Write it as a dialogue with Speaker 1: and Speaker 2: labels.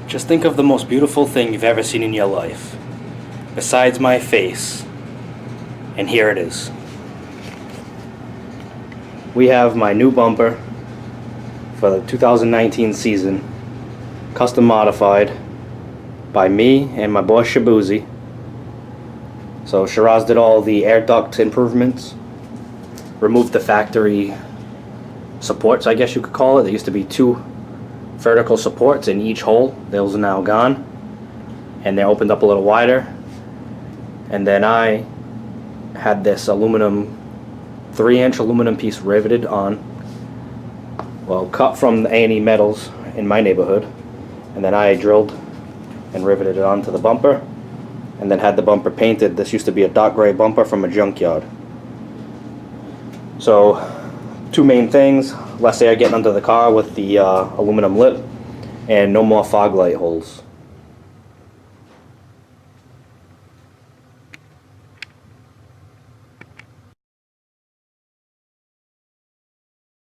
Speaker 1: Just think of the most beautiful thing you've ever seen in your life, besides my face, and here it is. We have my new bumper for the 2019 season, custom modified by me and my boss Shabuzi. So Shiraz did all the air duct improvements, removed the factory supports, I guess you could call it. There used to be two vertical supports in each hole. Those are now gone, and they're opened up a little wider. And then I had this aluminum 3-inch aluminum piece riveted on, well, cut from the A&E Metals in my neighborhood, and then I drilled and riveted it onto the bumper, and then had the bumper painted. This used to be a dark gray bumper from a junkyard. So two main things: less air getting under the car with the aluminum lip, and no more fog light holes.